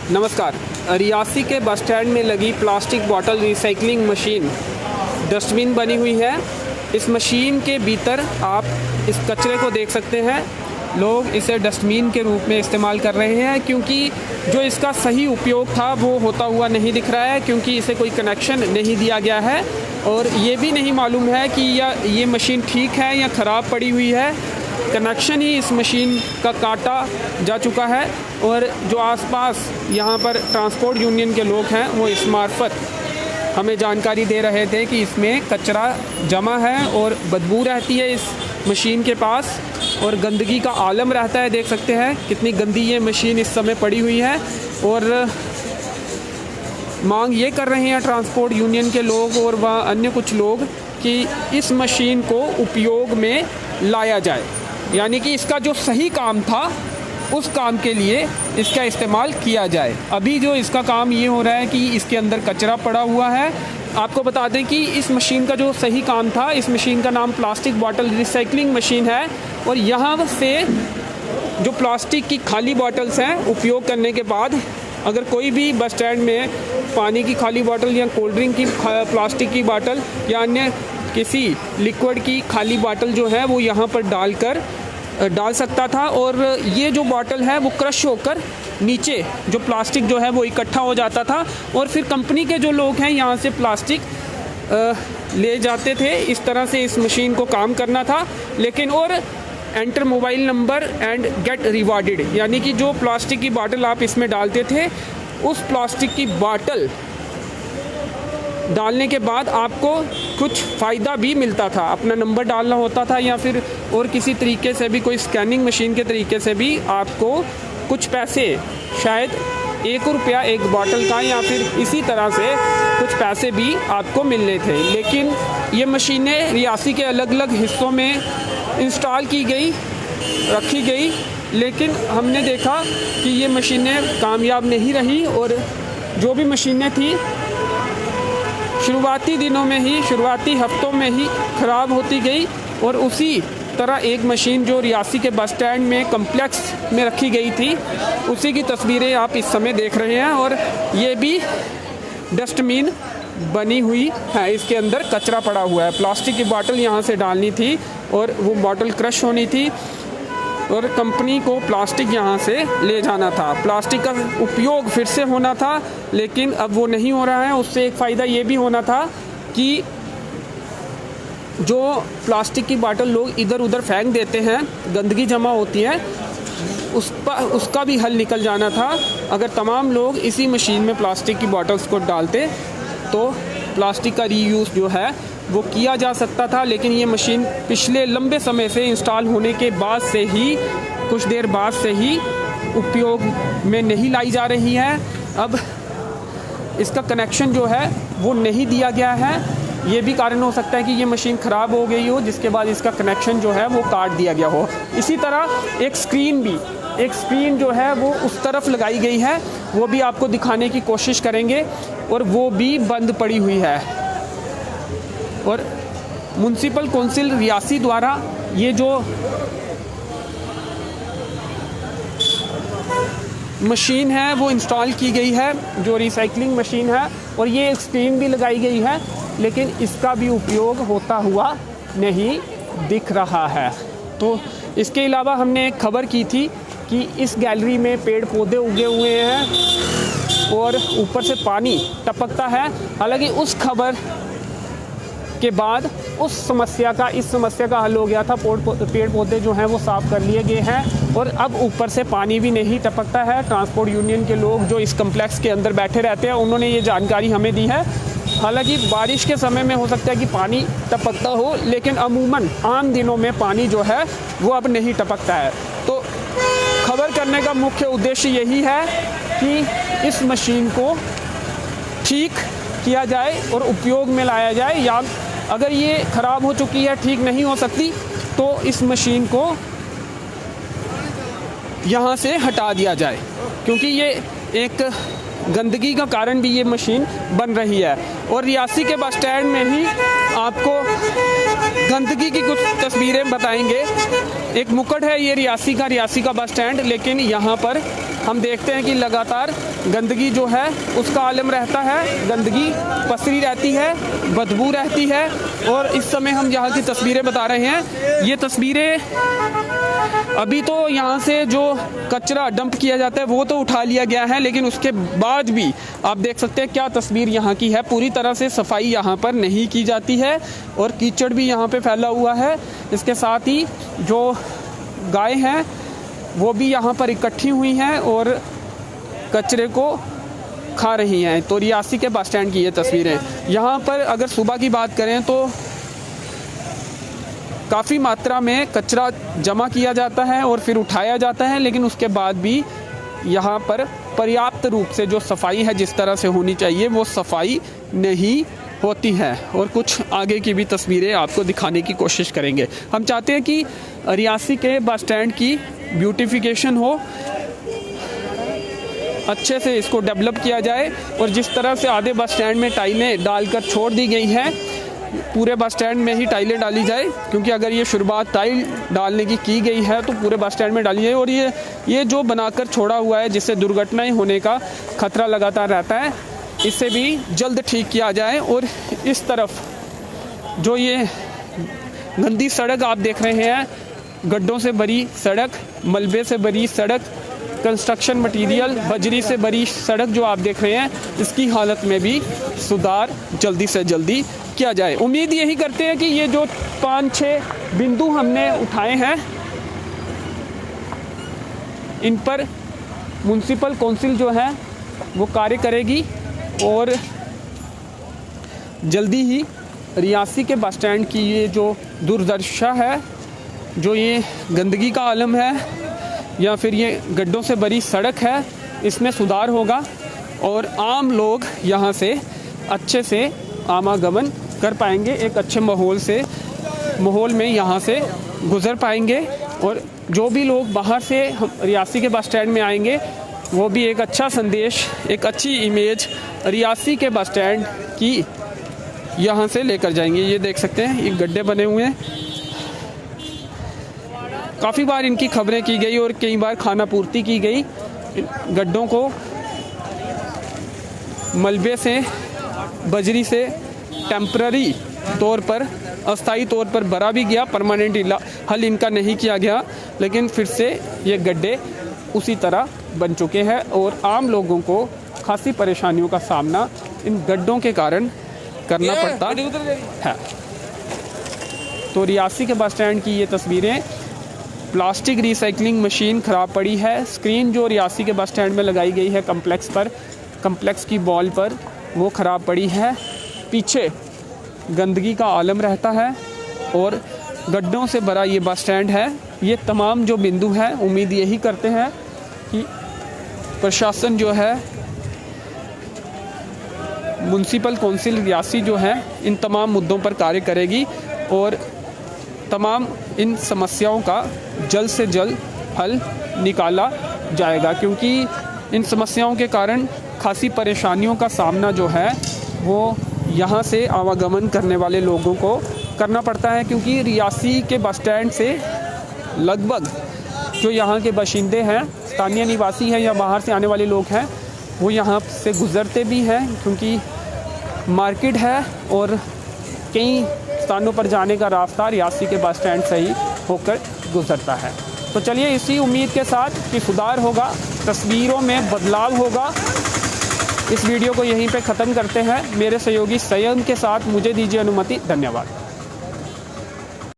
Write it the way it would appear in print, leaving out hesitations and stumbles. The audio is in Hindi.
नमस्कार। रियासी के बस स्टैंड में लगी plastic bottle recycling machine dustbin बनी हुई है। इस मशीन के भीतर आप इस कचरे को देख सकते हैं। लोग इसे डस्टबिन के रूप में इस्तेमाल कर रहे हैं क्योंकि जो इसका सही उपयोग था वो होता हुआ नहीं दिख रहा है, क्योंकि इसे कोई कनेक्शन नहीं दिया गया है और ये भी नहीं मालूम है कि ये मशीन ठीक है या ख़राब पड़ी हुई है। कनेक्शन ही इस मशीन का काटा जा चुका है और जो आसपास यहाँ पर ट्रांसपोर्ट यूनियन के लोग हैं वो इस मार्फत हमें जानकारी दे रहे थे कि इसमें कचरा जमा है और बदबू रहती है इस मशीन के पास और गंदगी का आलम रहता है। देख सकते हैं कितनी गंदी ये मशीन इस समय पड़ी हुई है और मांग ये कर रहे हैं ट्रांसपोर्ट यूनियन के लोग और वह अन्य कुछ लोग कि इस मशीन को उपयोग में लाया जाए, यानी कि इसका जो सही काम था उस काम के लिए इसका इस्तेमाल किया जाए। अभी जो इसका काम ये हो रहा है कि इसके अंदर कचरा पड़ा हुआ है। आपको बता दें कि इस मशीन का जो सही काम था, इस मशीन का नाम प्लास्टिक बॉटल रिसाइकलिंग मशीन है और यहाँ से जो प्लास्टिक की खाली बॉटल्स हैं उपयोग करने के बाद अगर कोई भी बस स्टैंड में पानी की खाली बॉटल या कोल्ड ड्रिंक की प्लास्टिक की बॉटल या अन्य किसी लिक्विड की खाली बॉटल जो है वो यहाँ पर डाल सकता था और ये जो बॉटल है वो क्रश होकर नीचे जो प्लास्टिक जो है वो इकट्ठा हो जाता था और फिर कंपनी के जो लोग हैं यहाँ से प्लास्टिक ले जाते थे। इस तरह से इस मशीन को काम करना था। लेकिन और enter mobile number and get rewarded, यानी कि जो प्लास्टिक की बॉटल आप इसमें डालते थे उस प्लास्टिक की बॉटल डालने के बाद आपको कुछ फ़ायदा भी मिलता था। अपना नंबर डालना होता था या फिर और किसी तरीके से भी कोई स्कैनिंग मशीन के तरीके से भी आपको कुछ पैसे, शायद ₹1 एक बॉटल का या फिर इसी तरह से कुछ पैसे भी आपको मिलने थे। लेकिन ये मशीनें रियासी के अलग अलग हिस्सों में इंस्टॉल की गई, रखी गई, लेकिन हमने देखा कि ये मशीनें कामयाब नहीं रही और जो भी मशीनें थी शुरुआती दिनों में ही, शुरुआती हफ्तों में ही ख़राब होती गई और उसी तरह एक मशीन जो रियासी के बस स्टैंड में कम्प्लेक्स में रखी गई थी उसी की तस्वीरें आप इस समय देख रहे हैं और ये भी डस्टबिन बनी हुई है। इसके अंदर कचरा पड़ा हुआ है। प्लास्टिक की बोतल यहाँ से डालनी थी और वो बोतल क्रश होनी थी और कंपनी को प्लास्टिक यहाँ से ले जाना था। प्लास्टिक का उपयोग फिर से होना था, लेकिन अब वो नहीं हो रहा है। उससे एक फ़ायदा ये भी होना था कि जो प्लास्टिक की बोतल लोग इधर उधर फेंक देते हैं, गंदगी जमा होती है, उसका भी हल निकल जाना था। अगर तमाम लोग इसी मशीन में प्लास्टिक की बोतल्स को डालते तो प्लास्टिक का रीयूज़ जो है वो किया जा सकता था। लेकिन ये मशीन पिछले लंबे समय से इंस्टॉल होने के बाद से ही, कुछ देर बाद से ही उपयोग में नहीं लाई जा रही है। अब इसका कनेक्शन जो है वो नहीं दिया गया है। ये भी कारण हो सकता है कि ये मशीन ख़राब हो गई हो जिसके बाद इसका कनेक्शन जो है वो काट दिया गया हो। इसी तरह एक स्क्रीन जो है वो उस तरफ लगाई गई है, वो भी आपको दिखाने की कोशिश करेंगे और वो भी बंद पड़ी हुई है। और म्युनिसिपल काउंसिल रियासी द्वारा ये जो मशीन है वो इंस्टॉल की गई है, जो रिसाइकलिंग मशीन है, और ये एक स्क्रीन भी लगाई गई है, लेकिन इसका भी उपयोग होता हुआ नहीं दिख रहा है। तो इसके अलावा हमने एक खबर की थी कि इस गैलरी में पेड़ पौधे उगे हुए हैं और ऊपर से पानी टपकता है। हालांकि उस खबर के बाद इस समस्या का हल हो गया था। पेड़ पौधे जो हैं वो साफ़ कर लिए गए हैं और अब ऊपर से पानी भी नहीं टपकता है। ट्रांसपोर्ट यूनियन के लोग जो इस कम्प्लेक्स के अंदर बैठे रहते हैं उन्होंने ये जानकारी हमें दी है। हालांकि बारिश के समय में हो सकता है कि पानी टपकता हो, लेकिन अमूमन आम दिनों में पानी जो है वो अब नहीं टपकता है। तो खबर करने का मुख्य उद्देश्य यही है कि इस मशीन को ठीक किया जाए और उपयोग में लाया जाए, या अगर ये ख़राब हो चुकी है, ठीक नहीं हो सकती, तो इस मशीन को यहाँ से हटा दिया जाए, क्योंकि ये एक गंदगी का कारण भी ये मशीन बन रही है। और रियासी के बस स्टैंड में ही आपको गंदगी की कुछ तस्वीरें बताएंगे। एक मुकट है ये रियासी का बस स्टैंड, लेकिन यहाँ पर हम देखते हैं कि लगातार गंदगी जो है उसका आलम रहता है, गंदगी पसरी रहती है, बदबू रहती है। और इस समय हम यहाँ की तस्वीरें बता रहे हैं। ये तस्वीरें अभी तो यहाँ से जो कचरा डंप किया जाता है वो तो उठा लिया गया है, लेकिन उसके बाद भी आप देख सकते हैं क्या तस्वीर यहाँ की है। पूरी तरह से सफाई यहाँ पर नहीं की जाती है और कीचड़ भी यहाँ पे फैला हुआ है। इसके साथ ही जो गाय हैं वो भी यहाँ पर इकट्ठी हुई हैं और कचरे को खा रही हैं। तो रियासी के बस स्टैंड की ये तस्वीरें। यहाँ पर अगर सुबह की बात करें तो काफ़ी मात्रा में कचरा जमा किया जाता है और फिर उठाया जाता है, लेकिन उसके बाद भी यहाँ पर पर्याप्त रूप से जो सफाई है जिस तरह से होनी चाहिए वो सफाई नहीं होती है। और कुछ आगे की भी तस्वीरें आपको दिखाने की कोशिश करेंगे। हम चाहते हैं कि रियासी के बस स्टैंड की ब्यूटिफिकेशन हो, अच्छे से इसको डेवलप किया जाए। और जिस तरह से आधे बस स्टैंड में टाइलें डालकर छोड़ दी गई हैं, पूरे बस स्टैंड में ही टाइलें डाली जाए, क्योंकि अगर ये शुरुआत टाइल डालने की गई है तो पूरे बस स्टैंड में डाली जाए। और ये जो बनाकर छोड़ा हुआ है जिससे दुर्घटनाएं होने का खतरा लगातार रहता है, इसे भी जल्द ठीक किया जाए। और इस तरफ जो ये गंदी सड़क आप देख रहे हैं, गड्ढों से भरी सड़क, मलबे से भरी सड़क, कंस्ट्रक्शन मटेरियल बजरी से भरी सड़क जो आप देख रहे हैं, इसकी हालत में भी सुधार जल्दी से जल्दी किया जाए। उम्मीद यही करते हैं कि ये जो 5-6 बिंदु हमने उठाए हैं इन पर म्युनिसिपल काउंसिल जो है वो कार्य करेगी और जल्दी ही रियासी के बस स्टैंड की ये जो दुर्दशा है, जो ये गंदगी का आलम है या फिर ये गड्ढों से भरी सड़क है, इसमें सुधार होगा और आम लोग यहाँ से अच्छे से आवागमन कर पाएंगे, एक अच्छे माहौल में यहाँ से गुज़र पाएंगे। और जो भी लोग बाहर से रियासी के बस स्टैंड में आएंगे वो भी एक अच्छा संदेश, एक अच्छी इमेज रियासी के बस स्टैंड की यहाँ से लेकर जाएंगे। ये देख सकते हैं ये गड्ढे बने हुए हैं, काफ़ी बार इनकी खबरें की गई और कई बार खाना पूर्ति की गई। गड्ढों को मलबे से, बजरी से टेम्पररी तौर पर, अस्थाई तौर पर भरा भी गया, परमानेंट हल इनका नहीं किया गया, लेकिन फिर से ये गड्ढे उसी तरह बन चुके हैं और आम लोगों को खासी परेशानियों का सामना इन गड्ढों के कारण करना पड़ता है। तो रियासी के बस स्टैंड की ये तस्वीरें। प्लास्टिक रिसाइकलिंग मशीन ख़राब पड़ी है। स्क्रीन जो रियासी के बस स्टैंड में लगाई गई है कम्प्लेक्स की वॉल पर, वो ख़राब पड़ी है। पीछे गंदगी का आलम रहता है और गड्ढों से भरा ये बस स्टैंड है। ये तमाम जो बिंदु हैं, उम्मीद यही करते हैं कि प्रशासन जो है, म्युनिसिपल काउंसिल रियासी जो है, इन तमाम मुद्दों पर कार्य करेगी और तमाम इन समस्याओं का जल्द से जल्द हल निकाला जाएगा, क्योंकि इन समस्याओं के कारण खासी परेशानियों का सामना जो है वो यहाँ से आवागमन करने वाले लोगों को करना पड़ता है। क्योंकि रियासी के बस स्टैंड से लगभग जो यहाँ के बाशिंदे हैं, स्थानीय निवासी हैं या बाहर से आने वाले लोग हैं, वो यहाँ से गुज़रते भी हैं, क्योंकि मार्केट है और कई स्थानों पर जाने का रास्ता रियासी के बस स्टैंड से ही होकर गुज़रता है। तो चलिए इसी उम्मीद के साथ कि सुधार होगा, तस्वीरों में बदलाव होगा, इस वीडियो को यहीं पे ख़त्म करते हैं। मेरे सहयोगी सैयद के साथ मुझे दीजिए अनुमति। धन्यवाद।